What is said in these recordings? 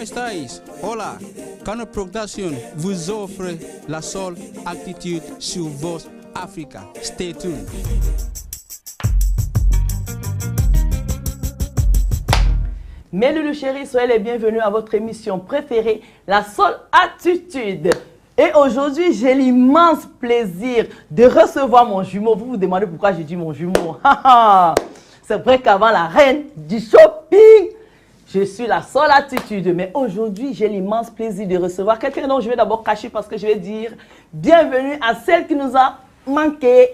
estáis? Hola, Cano Production vous offre la seule attitude sur Voz Africa. Stay tuned. Mes loulous chéris, soyez les bienvenus à votre émission préférée, La Seule Attitude. Et aujourd'hui, j'ai l'immense plaisir de recevoir mon jumeau. Vous vous demandez pourquoi j'ai dit mon jumeau. C'est vrai qu'avant la reine du shopping, je suis La Seule Attitude. Mais aujourd'hui, j'ai l'immense plaisir de recevoir quelqu'un dont je vais d'abord cacher parce que je vais dire bienvenue à celle qui nous a manqué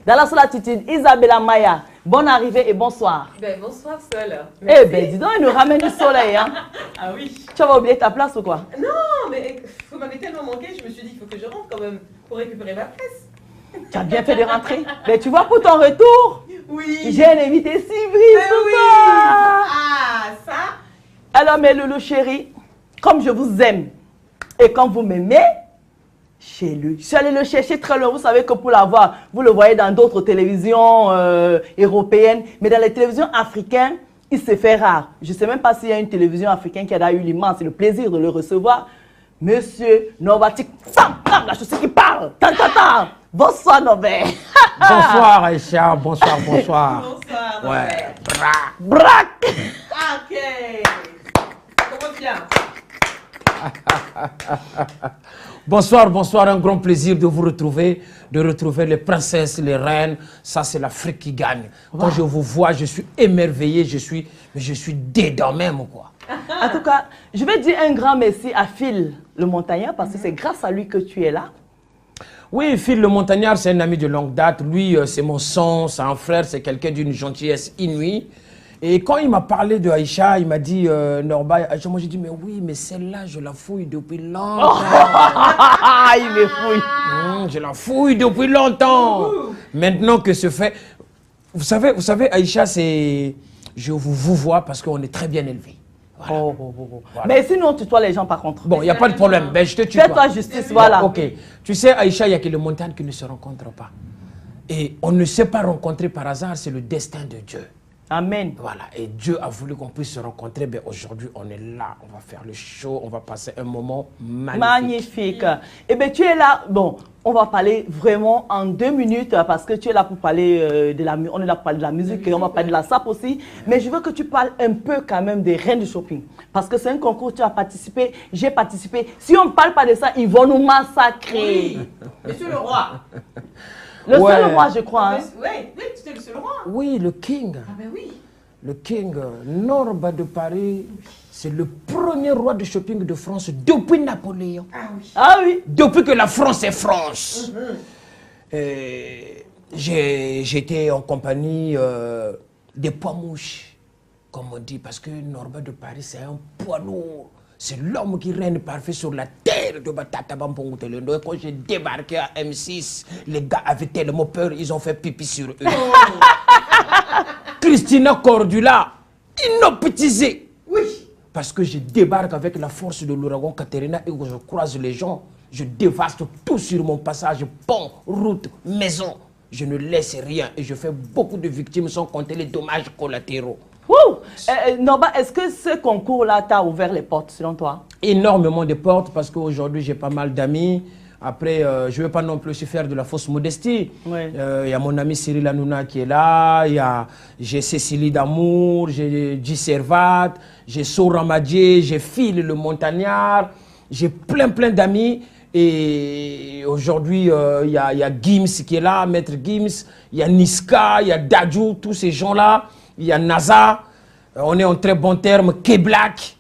dans La Seule Attitude, Isabella Maya. Bonne arrivée et bonsoir. Ben, bonsoir, Sol. Eh ben, dis donc, il nous ramène du soleil. Hein. Ah oui. Tu vas oublier ta place ou quoi? Non, mais vous m'avez tellement manqué, je me suis dit qu'il faut que je rentre quand même pour récupérer ma place. Tu as bien fait de rentrer. Mais tu vois, pour ton retour, Oui. j'ai un invité si brillant. Oui. Ah, ça. Alors, mes loulous chéris, comme je vous aime et comme vous m'aimez, chez lui. Je suis allée le chercher très loin. Vous savez que pour l'avoir, vous le voyez dans d'autres télévisions européennes, mais dans les télévisions africaines, il se fait rare. Je ne sais même pas s'il y a une télévision africaine qui a eu l'immense et le plaisir de le recevoir. Monsieur Norbatik, la chose qui parle. Bonsoir, Norbert. Bonsoir, Aïcha. Bonsoir, bonsoir. Bonsoir. Ouais. Braque. Ok. Comment tu vas? Bonsoir, bonsoir. Un grand plaisir de vous retrouver, de retrouver les princesses, les reines. Ça, c'est l'Afrique qui gagne. Quand je vous vois, je suis émerveillé, je suis dedans même, quoi. En tout cas, je vais dire un grand merci à Phil le Montagnard parce que c'est grâce à lui que tu es là. Oui, Phil le Montagnard, c'est un ami de longue date. Lui, c'est mon sang, c'est un frère, c'est quelqu'un d'une gentillesse inouïe. Et quand il m'a parlé de Aïcha, il m'a dit, Norba, Aïcha, moi j'ai dit, mais oui, mais celle-là, je la fouille depuis longtemps. Il me fouille. Je la fouille depuis longtemps. Maintenant que ce fait... Vous savez, Aïcha, c'est... Je vous vois parce qu'on est très bien élevés. Voilà. Voilà. Mais sinon, on tutoie les gens par contre. Bon, il n'y a pas de problème. Ben, je te tutoie. Fais-toi justice, voilà. Ok. Tu sais, Aïcha, il n'y a que les montagnes qui ne se rencontrent pas. Et on ne s'est pas rencontré par hasard, c'est le destin de Dieu. Amen. Voilà, et Dieu a voulu qu'on puisse se rencontrer. Ben aujourd'hui, on est là, on va faire le show, on va passer un moment magnifique. Magnifique. Eh bien, tu es là. Bon, on va parler vraiment en 2 minutes parce que tu es là pour parler de la musique. On est là pour parler de la musique et on va parler de la SAP aussi. Mais je veux que tu parles un peu quand même des reines du shopping. Parce que c'est un concours, tu as participé, j'ai participé. Si on ne parle pas de ça, ils vont nous massacrer. Oui. Monsieur le roi. Le seul roi, je crois. Hein. Oui, tu étais le seul roi. Oui, le king. Ah ben oui. Le king, Norba de Paris, c'est le premier roi de shopping de France depuis Napoléon. Ah oui. Ah oui. Depuis que la France est France. J'étais en compagnie des poids mouches, comme on dit, parce que Norba de Paris, c'est un poids lourd. C'est l'homme qui règne parfait sur la terre de Batata Bampongoutelendo. Et quand j'ai débarqué à M6, les gars avaient tellement peur, ils ont fait pipi sur eux. Christina Cordula, inoptisée. Oui. Parce que je débarque avec la force de l'ouragan Katerina et que je croise les gens, je dévaste tout sur mon passage, pont, route, maison. Je ne laisse rien et je fais beaucoup de victimes sans compter les dommages collatéraux. Norba, est-ce que ce concours-là t'a ouvert les portes selon toi? Énormément de portes parce qu'aujourd'hui j'ai pas mal d'amis. Après, je ne veux pas non plus faire de la fausse modestie. Il y a mon ami Cyril Hanouna qui est là, j'ai Cécilie Damour, j'ai Dji Servat, j'ai Sora Madié, j'ai Phil le Montagnard, j'ai plein d'amis. Et aujourd'hui, il y a Gims qui est là, Maître Gims, il y a Niska, il y a Dadju, tous ces gens-là. Il y a NASA, on est en très bon terme, K-Black,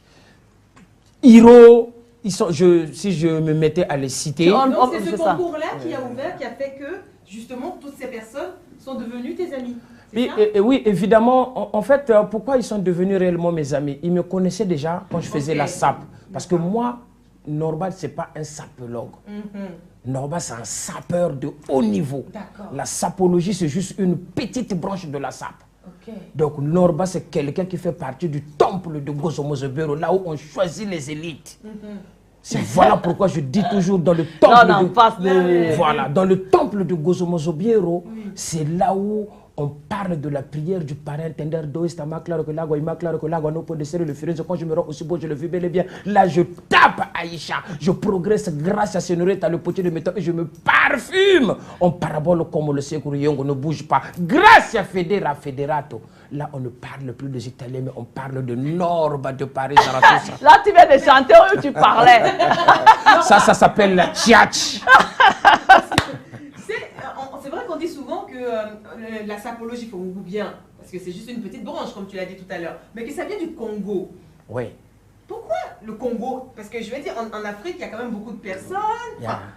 Hiro. Si je me mettais à les citer. Donc c'est ce concours-là qui a ouvert, qui a fait que justement toutes ces personnes sont devenues tes amis. Oui, évidemment. En fait, pourquoi ils sont devenus réellement mes amis? Ils me connaissaient déjà quand je faisais la SAP. Parce que moi, Norba, ce n'est pas un sapologue. Norba, c'est un sapeur de haut niveau. La sapologie, c'est juste une petite branche de la SAP. Donc Norba, c'est quelqu'un qui fait partie du temple de Gozomozobero, là où on choisit les élites. Voilà pourquoi je dis toujours dans le temple dans le temple de Gozomozobero, c'est là où On parle de la prière du parrain Tender Doistama, claro que l'agua, ima claro que l'agua, no puede ser le firenze. Quand je me rends aussi beau, je le vis bel et bien. Là, je tape Aïcha. Je progresse grâce à Senorita, le potier de méthode, et je me parfume. On parabole comme le Sekuru Yongo ne bouge pas. Grâce à Federa Federato. Là, on ne parle plus des Italiens, mais on parle de Norba de Paris. Là, tu viens de chanter où tu parlais. Ça s'appelle la tchatch. C'est vrai qu'on dit souvent que la sapologie, ou bien, parce que c'est juste une petite branche, comme tu l'as dit tout à l'heure, mais que ça vient du Congo. Oui. Pourquoi le Congo? Parce que je veux dire, en Afrique, il y a quand même beaucoup de personnes,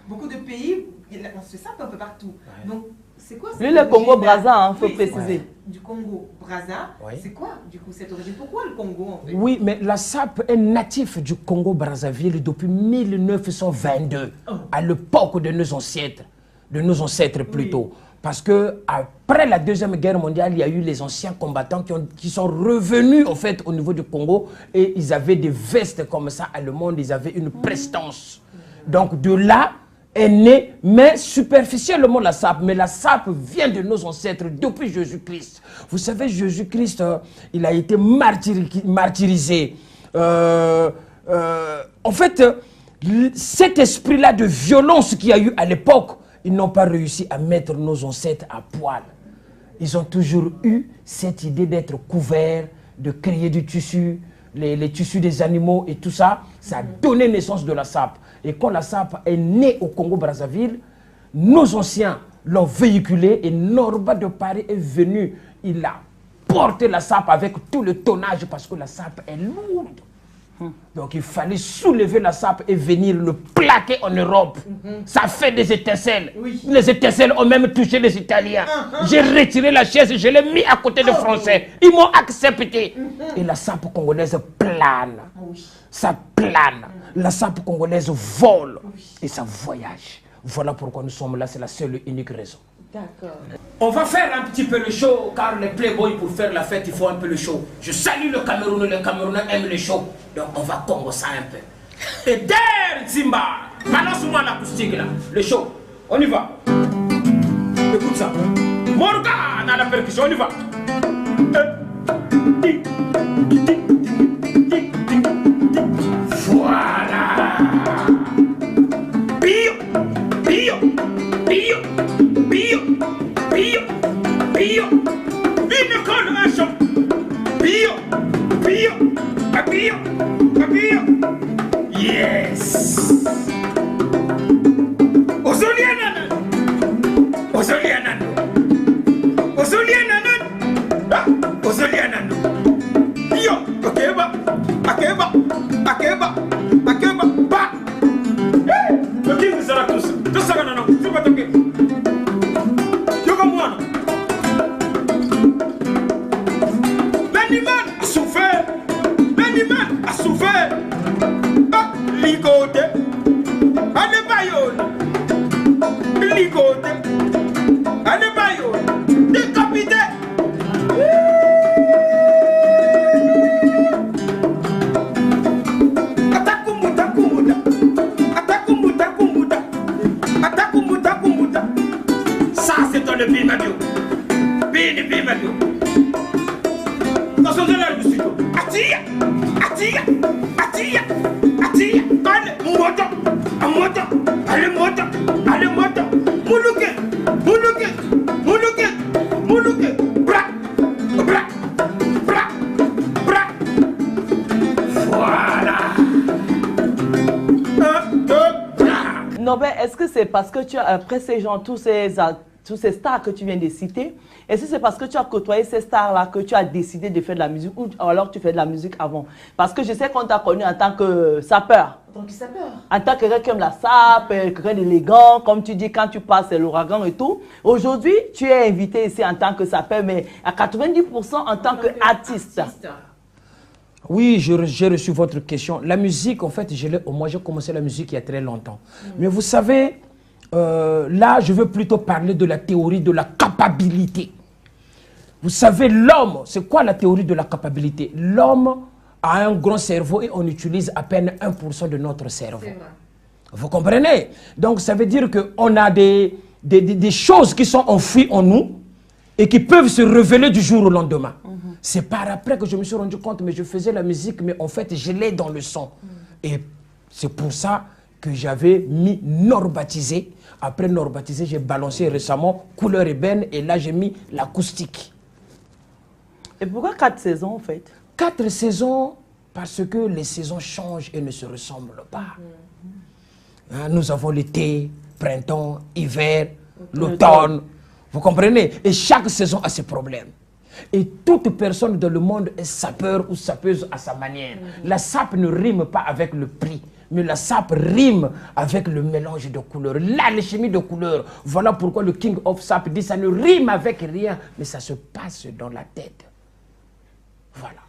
beaucoup de pays, on se sape un peu partout. Ouais. Donc, c'est quoi lui, le Congo-Brazza, il faut préciser. Du Congo-Brazza, c'est quoi, du coup, cette origine? Pourquoi le Congo, en fait? Oui, mais la sape est native du Congo-Brazzaville depuis 1922, à l'époque de nos ancêtres plutôt. Parce que après la Deuxième Guerre mondiale, il y a eu les anciens combattants qui sont revenus en fait au niveau du Congo et ils avaient des vestes comme ça allemandes, ils avaient une prestance. Donc de là est née, mais superficiellement la sape. Mais la sape vient de nos ancêtres depuis Jésus-Christ. Vous savez, Jésus-Christ, il a été martyrisé. En fait, cet esprit-là de violence qu'il y a eu à l'époque, ils n'ont pas réussi à mettre nos ancêtres à poil. Ils ont toujours eu cette idée d'être couverts, de créer du tissu, les tissus des animaux et tout ça. Ça a donné naissance de la sape. Et quand la sape est née au Congo-Brazzaville, nos anciens l'ont véhiculée et Norba de Paris est venu. Il a porté la sape avec tout le tonnage parce que la sape est lourde. Donc il fallait soulever la sape et venir le plaquer en Europe. Ça fait des étincelles. Les étincelles ont même touché les Italiens. J'ai retiré la chaise et je l'ai mis à côté des Français. Ils m'ont accepté. Et la sape congolaise plane. Ça plane. La sape congolaise vole. Et ça voyage. Voilà pourquoi nous sommes là. C'est la seule et unique raison. D'accord. On va faire un petit peu le show, car les playboys, pour faire la fête, il faut un peu le show. Je salue le Cameroun, les Camerounais aiment le show. Donc on va combo ça un peu. Et der Zimba, balance-moi l'acoustique là, le show. On y va. Écoute ça. Morgan à la percussion, on y va. Voilà. Bio, bio, bio. Bio, bio, bio, une colonation. Bio, bio, bio, bio. Yes. Ozoliana, Ozoliana, Ozoliana, Ozoliana. Yo, akeba, akeba, akeba, akeba, ba. Hey, le king sera tous ça non, c'est pas toqué. L'animal a souffert, l'animal a souffert. Ah, ligoté, anébayone, ligoté, anébayone, décapité. Atakumuta, kumuta, atakumuta, kumuta, atakumuta, kumuta. Ça c'est dans le Bimadio. Bimadio. Dans son honneur, monsieur. Atia, atia, atia, atia. Allez, moto, moto, allez, moto, allez, moto. Moulouké, moulouké, moulouké, moulouké. Bra, bra, bra, bra. Voilà. Non, mais est-ce que c'est parce que tu as, après ces gens, tous ces stars que tu viens de citer, est-ce que c'est parce que tu as côtoyé ces stars-là que tu as décidé de faire de la musique ou alors tu fais de la musique avant? Parce que je sais qu'on t'a connu en tant que sapeur. En tant que sapeur. En tant que quelqu'un qui aime la sape, quelqu'un d'élégant, comme tu dis, quand tu passes, c'est l'ouragan et tout. Aujourd'hui, tu es invité ici en tant que sapeur, mais à 90% en tant qu'artiste. Oui, j'ai reçu votre question. La musique, en fait, moi j'ai commencé la musique il y a très longtemps. Mais vous savez, là, je veux plutôt parler de la théorie de la capacité. Vous savez, l'homme, c'est quoi la théorie de la capacité? L'homme a un grand cerveau et on utilise à peine 1% de notre cerveau. Vous comprenez? Donc, ça veut dire qu'on a des choses qui sont enfouies en nous et qui peuvent se révéler du jour au lendemain. C'est par après que je me suis rendu compte, mais je faisais la musique, mais en fait, je l'ai dans le son. Et c'est pour ça que j'avais mis Nord-Baptisé. Après Nord-Baptisé, j'ai balancé récemment Couleur ébène, et là, j'ai mis l'acoustique. Et pourquoi 4 saisons, en fait? 4 saisons, parce que les saisons changent et ne se ressemblent pas. Hein, nous avons l'été, printemps, hiver, l'automne. Vous comprenez? Et chaque saison a ses problèmes. Et toute personne dans le monde est sapeur ou sapeuse à sa manière. La sape ne rime pas avec le prix, mais la sape rime avec le mélange de couleurs, l'alchimie de couleurs. Voilà pourquoi le King of Sape dit ça ne rime avec rien, mais ça se passe dans la tête. Voilà.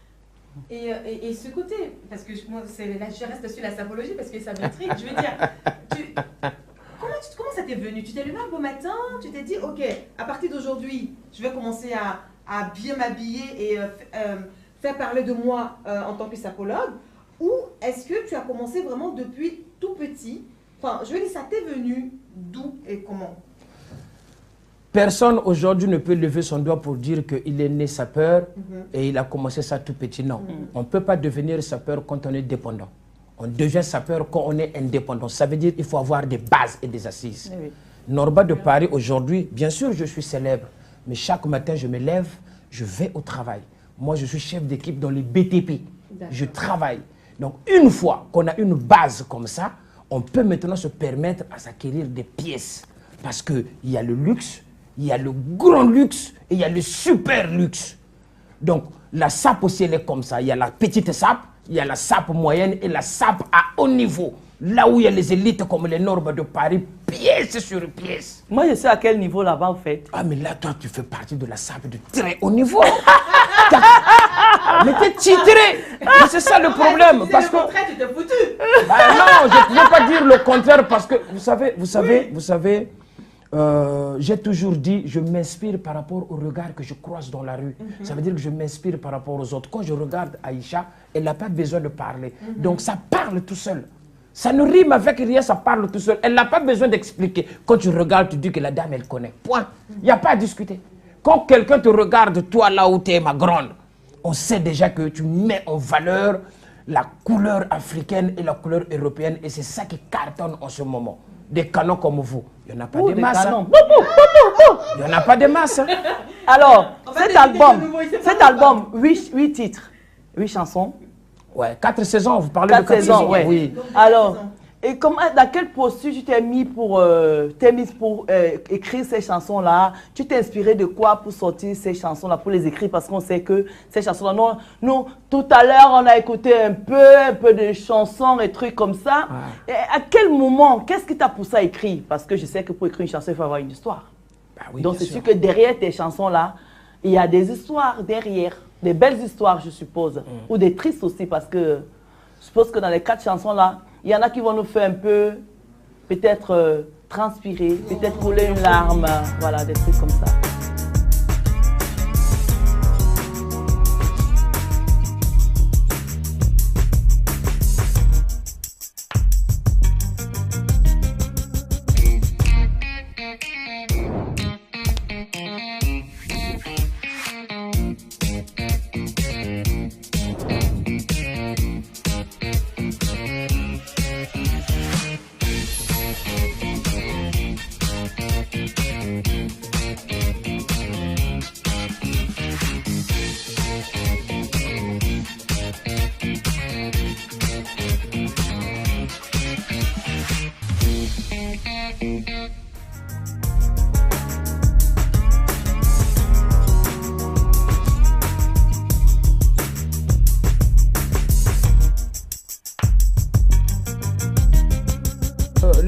Et ce côté, parce que moi, là, je reste sur la sapologie parce que ça m'intrigue. Je veux dire, comment ça t'est venu? Tu t'es levé un beau matin, tu t'es dit, ok, à partir d'aujourd'hui, je vais commencer à bien m'habiller et faire parler de moi en tant que sapologue? Ou est-ce que tu as commencé vraiment depuis tout petit? Enfin, je veux dire, ça t'est venu d'où et comment? Personne aujourd'hui ne peut lever son doigt pour dire qu'il est né sapeur et il a commencé ça tout petit. Non, on ne peut pas devenir sapeur quand on est dépendant. On devient sapeur quand on est indépendant. Ça veut dire qu'il faut avoir des bases et des assises. Oui. Norba de Paris aujourd'hui, bien sûr je suis célèbre, mais chaque matin je me lève, je vais au travail. Moi je suis chef d'équipe dans les BTP. Je travaille. Donc une fois qu'on a une base comme ça, on peut maintenant se permettre à s'acquérir des pièces. Parce qu'il y a le luxe, il y a le grand luxe et il y a le super luxe. Donc, la sape aussi, elle est comme ça. Il y a la petite sape, il y a la sape moyenne et la sape à haut niveau. Là où il y a les élites comme les Norba de Paris, pièce sur pièce. Moi, je sais à quel niveau là-bas, en fait. Ah, mais là, toi, tu fais partie de la sape de très haut niveau. Mais t'es titré. C'est ça le problème. Si parce le contraire, tu t'es foutu. Bah, non, je ne peux pas dire le contraire parce que, vous savez, j'ai toujours dit, je m'inspire par rapport au regard que je croise dans la rue. Ça veut dire que je m'inspire par rapport aux autres. Quand je regarde Aïcha, elle n'a pas besoin de parler. Donc ça parle tout seul. Ça ne rime avec rien, ça parle tout seul. Elle n'a pas besoin d'expliquer. Quand tu regardes, tu dis que la dame, elle connaît. Point. Il n'y a pas à discuter. Quand quelqu'un te regarde, toi là où tu es, ma grande, on sait déjà que tu mets en valeur la couleur africaine et la couleur européenne. Et c'est ça qui cartonne en ce moment. Des canons comme vous. Il n'y en a pas de masse. Il n'y en a pas de masse. Alors, cet album 8 titres, 8 chansons. Ouais, 4 saisons, vous parlez 4 de 4 saisons. Ouais. Oui. Alors, et dans quelle posture tu t'es mis pour écrire ces chansons-là? Tu t'es inspiré de quoi pour sortir ces chansons-là, pour les écrire? Parce qu'on sait que ces chansons-là, nous, tout à l'heure, on a écouté un peu de chansons et trucs comme ça. Ouais. Et à quel moment, qu'est-ce qui t'a poussé à écrire? Parce que je sais que pour écrire une chanson, il faut avoir une histoire. Bah oui, donc c'est sûr que derrière tes chansons-là, il y a des histoires derrière. Des belles histoires, je suppose. Ou des tristes aussi, parce que je suppose que dans les 4 chansons-là, il y en a qui vont nous faire un peu, peut-être transpirer, peut-être couler une larme, voilà, des trucs comme ça.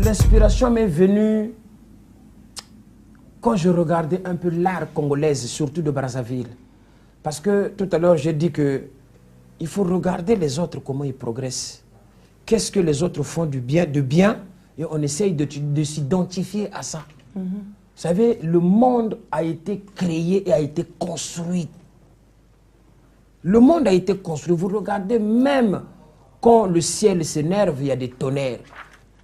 L'inspiration m'est venue quand je regardais un peu l'art congolaise, surtout de Brazzaville. Parce que tout à l'heure, j'ai dit qu'il faut regarder les autres, comment ils progressent. Qu'est-ce que les autres font de bien, et on essaye de s'identifier à ça. Vous savez, le monde a été créé et a été construit. Le monde a été construit. Vous regardez même quand le ciel s'énerve, il y a des tonnerres.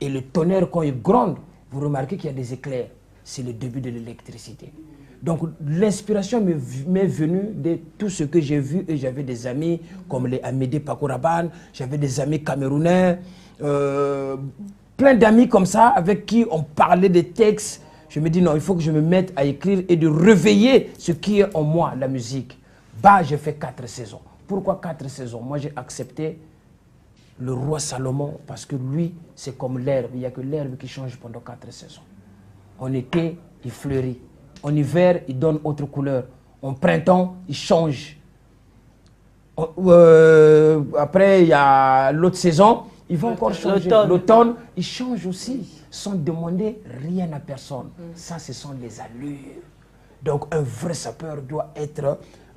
Et le tonnerre, quand il gronde, vous remarquez qu'il y a des éclairs. c'est le début de l'électricité. Donc l'inspiration m'est venue de tout ce que j'ai vu et j'avais des amis comme les Amédée Pakouraban, j'avais des amis camerounais, plein d'amis comme ça avec qui on parlait des textes. Je me dis non, il faut que je me mette à écrire et de réveiller ce qui est en moi, la musique. Bah, j'ai fait 4 saisons. Pourquoi 4 saisons? Moi, j'ai accepté le roi Salomon parce que lui, c'est comme l'herbe. Il n'y a que l'herbe qui change pendant 4 saisons. En été, il fleurit. En hiver, il donne autre couleur. En printemps, il change. Après, il y a l'autre saison, il va encore changer. L'automne, il change aussi, sans demander rien à personne. Ça, ce sont les allures. Donc, un vrai sapeur doit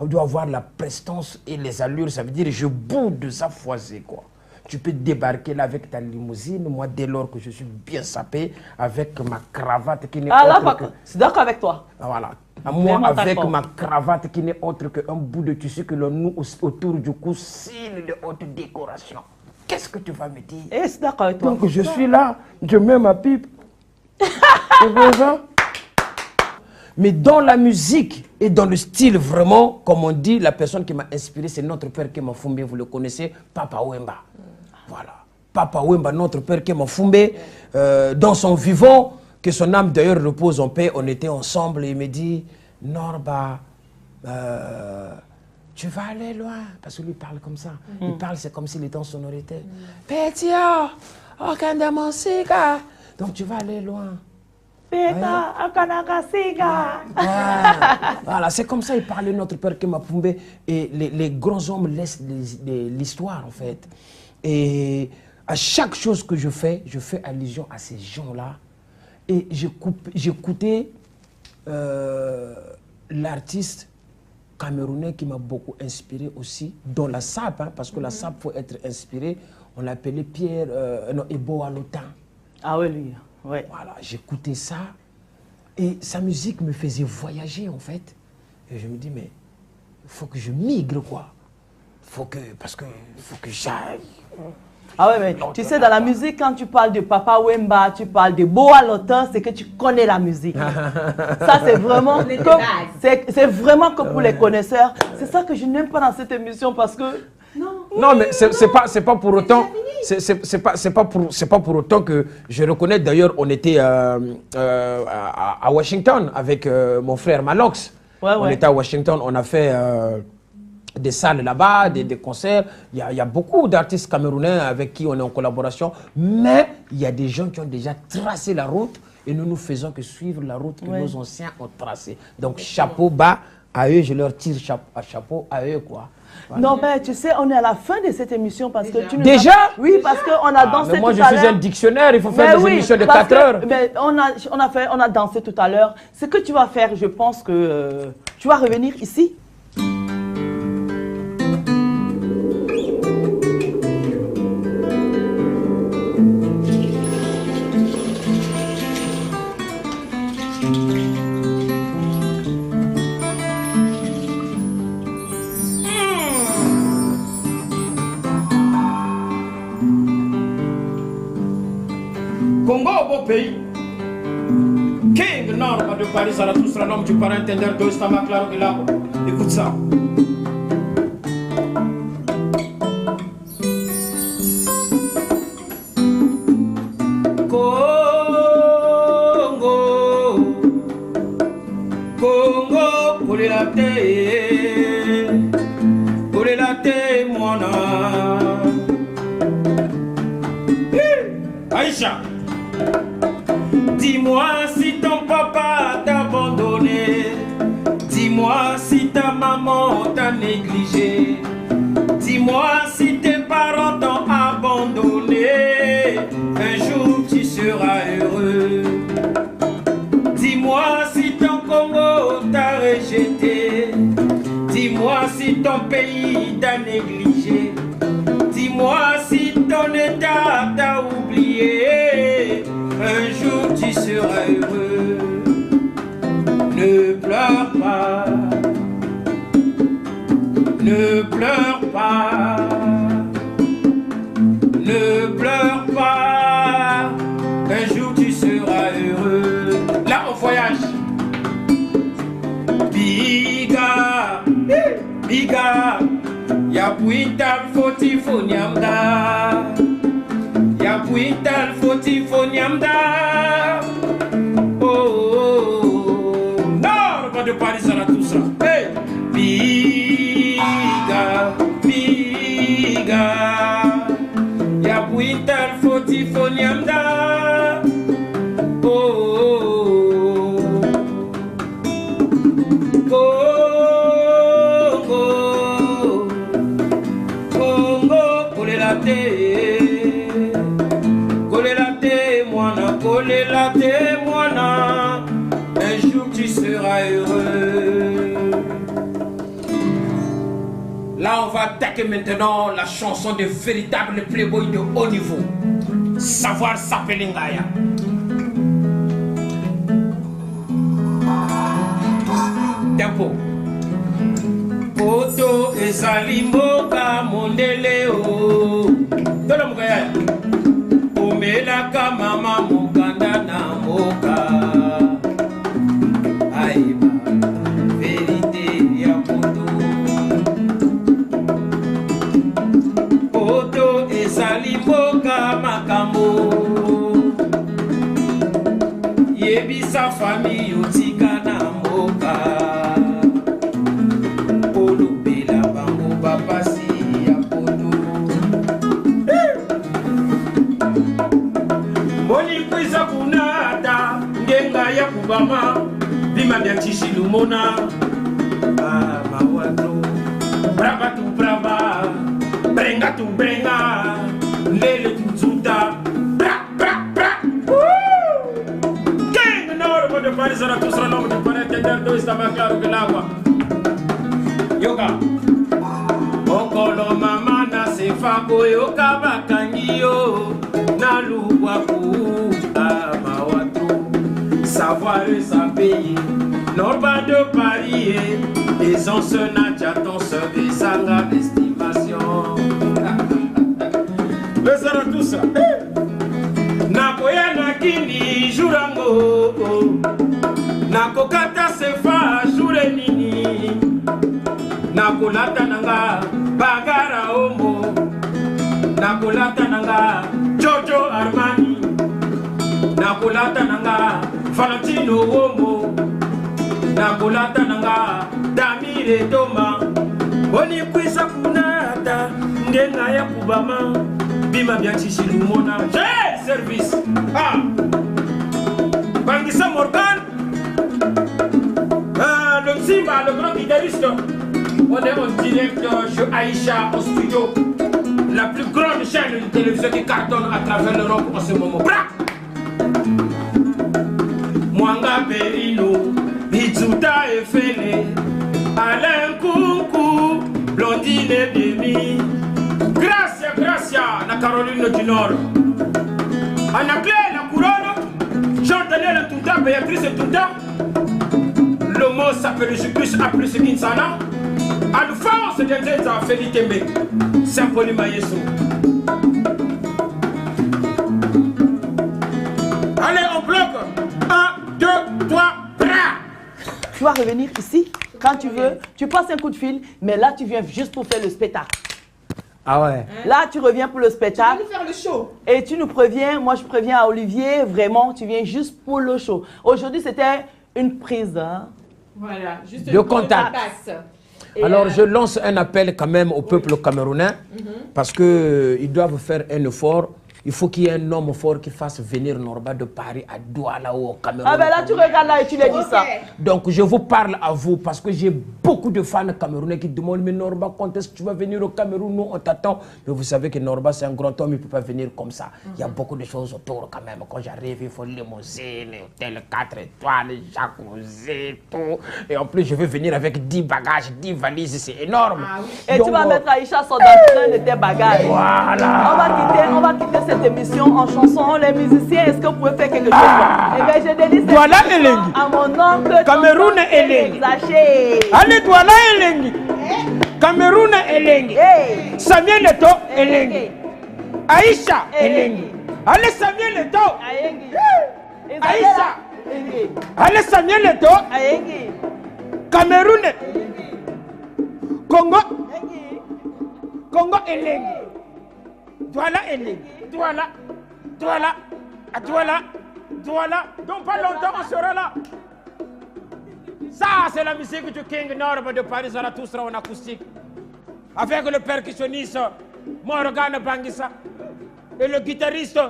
avoir la prestance et les allures. Ça veut dire, je boude de sa foisée, quoi. Tu peux débarquer là avec ta limousine, moi, dès lors que je suis bien sapé, avec ma cravate qui n'est autre que... C'est d'accord avec toi. Voilà. Moi, avec ma cravate qui n'est autre qu'un bout de tissu que l'on noue autour du cou, signe de haute décoration. Qu'est-ce que tu vas me dire? Et c'est d'accord avec toi. Donc, je suis là, je mets ma pipe. Tu vois ça? Mais dans la musique et dans le style vraiment, comme on dit, la personne qui m'a inspiré, c'est notre père Kéma Foumbé, vous le connaissez, Papa Wemba. Voilà. Papa Wemba, notre père Kéma Foumbé, dans son vivant, que son âme d'ailleurs repose en paix, on était ensemble et il me dit, Norba, tu vas aller loin, parce que lui parle comme ça. Il parle, c'est comme s'il était en sonorité. Petit, aucun de mon cigare. Donc tu vas aller loin. Voilà, c'est comme ça il parlait notre père Kéma Foumbé. Et les grands hommes laissent l'histoire en fait. Et à chaque chose que je fais allusion à ces gens-là. Et j'écoutais l'artiste camerounais qui m'a beaucoup inspiré aussi, dans la SAP, hein, parce que la SAP, il faut être inspiré. On l'appelait Ebo Alotin. Ah oui, lui. Ouais. Voilà, j'écoutais ça et sa musique me faisait voyager en fait. Et je me dis, mais il faut que je migre quoi. Parce que il faut que j'aille. Ah ouais, mais tu sais, dans la musique, quand tu parles de Papa Wemba, tu parles de Boa Lota, c'est que tu connais la musique. Ça, c'est vraiment que pour les connaisseurs. C'est ça que je n'aime pas dans cette émission parce que... Non, mais c'est pas pour autant. C'est pas pour autant que je reconnais. D'ailleurs, on était à Washington avec mon frère Malox. On était à Washington, on a fait des salles là-bas, des concerts. Il y a beaucoup d'artistes camerounais avec qui on est en collaboration. Mais il y a des gens qui ont déjà tracé la route et nous ne faisons que suivre la route que nos anciens ont tracée. Donc, chapeau bas à eux, je leur tire chapeau à eux, quoi. Voilà. Non, mais tu sais, on est à la fin de cette émission parce que tu nous Déjà? Oui, parce qu'on a dansé tout à l'heure. Moi, je suis un dictionnaire, il faut faire des émissions de 4 heures. Mais on a dansé tout à l'heure. Ce que tu vas faire, je pense que tu vas revenir ici. Congo, beau pays. King Norma de Paris, à la tous la norme du parrain Tender de Stama Claro de Lago. Écoute ça. Congo, Congo, pour les latés, mon Aïcha. Dis-moi si ton papa t'a abandonné. Dis-moi si ta maman t'a négligé. Dis-moi si tes parents t'ont abandonné. Un jour tu seras heureux. Dis-moi si ton Congo t'a rejeté. Dis-moi si ton pays t'a négligé. Dis-moi si ton état t'a oublié. Un jour tu seras heureux. Ne pleure pas. Ne pleure pas. Ne pleure pas. Un jour tu seras heureux. Là on voyage. puital fotifoniamda. Ya puital fotifoniamda. Oh, non, pas de Paris à tout ça. Hey, biga, biga. Ya puital fotifoniamda. Un jour tu seras heureux. Là on va attaquer maintenant la chanson de véritables playboys de haut niveau. Savoir s'appeler Ngaya. Tempo. Poto ezali mboka mondele o. Tolo Ngaya. Omelaka mama mokanda na moka. Aïba, vérité ya poto. Poto ezali mboka makambo. Yebisa famille otika na moka. Olobela bango bapasi ya poto. Moni kwisa kunata ngenga ya kubama bima bya chishilumona mawato brava tu brava brenga tu brenga lele tu zuta bra bra bra King Norbo de Paris era tu solo nome de para entender todo está más claro que el agua yoga Okolo mama na sefa koyo kabakangio na lubwaku amawato savoir ça payer Norba de Paris les anciens j'attends ce besanga estimation le sera tout ça nakoya na kini jurango nakokata sefa jure nini nakolata nanga bagara omo nakolata nanga Giorgio Armani nakolata nanga Valentino omo nakolata nanga Damire Toma boni kwisa kunata ngenga ya kubama bima bya chishilumona j'ai service Bangisa Morgan le Simba le grand guitariste. On est en direct chez Aïcha au studio. La plus grande chaîne de télévision qui cartonne à travers l'Europe en ce moment. Bra! Mwanga Berino, Itzuta Efele, Alain Kunku, Blondine Demi. Gracia, Gracia, la Caroline du Nord. Anaclé, la couronne. Jean-Daniel Tunta, Béatrice Tunta. Le mot s'appelle Jésus appelé ce Kinsana. Alphonse de Nzenza Félix Tembe. Symphonie Mayeso. Allez, on bloque. 1, 2, 3, bra. Tu vas revenir ici quand tu veux. Tu passes un coup de fil, mais là, tu viens juste pour faire le spectacle. Ah ouais. Là, tu reviens pour le spectacle. Tu vas nous faire le show. Et tu nous préviens, moi je préviens à Olivier, vraiment, tu viens juste pour le show. Aujourd'hui, c'était une prise. Hein? Voilà, juste de contact. Alors je lance un appel quand même au peuple camerounais parce qu'ils doivent faire un effort. Il faut qu'il y ait un homme fort qui fasse venir Norba de Paris à Douala ou au Cameroun. Ah ben là tu regardes là et tu lui dis ça. Donc je vous parle à vous parce que j'ai beaucoup de fans camerounais qui demandent mais Norba quand est-ce que tu vas venir au Cameroun? Nous on t'attend. Mais vous savez que Norba c'est un grand homme, il ne peut pas venir comme ça. Il y a beaucoup de choses autour quand même. Quand j'arrive il faut limousine, hôtel 4 étoiles, jacuzzi, tout. Et en plus je vais venir avec 10 bagages, 10 valises, c'est énorme. Ah oui. Et donc, tu vas mettre Aïcha sur dans de tes bagages. Voilà. On va quitter cette émission en chanson. Les musiciens, est-ce que vous pouvez faire quelque chose? Eh bien, je dédie cette Douala chanson Elengi. à mon oncle Cameroun Elengi. Allez, Douala Elengi. Cameroun Elengi. Samuel Leto Elengi. Aïcha Elengi. Allez, Samuel Leto. Aïcha. Allez, Samuel Leto. Cameroun. Congo. Congo Elengi. Douala Elengi. Douala. Douala. Douala. Douala. Dans pas longtemps, on sera là. Ça, c'est la musique du King Norbe de Paris Zarathustra en acoustique. Avec le percussionniste Morgan Bangissa et le guitariste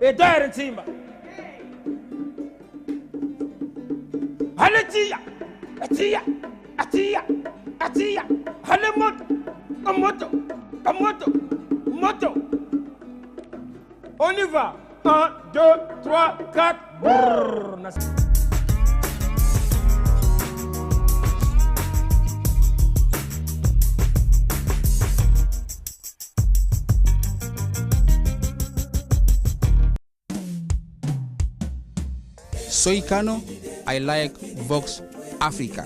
Eder Ntimba. Allez, tia, tia, tia, tia. Allez, moto, moto. On y va. 1, 2, 3, 4. Brrr. Soy Kano, I like Vox Africa.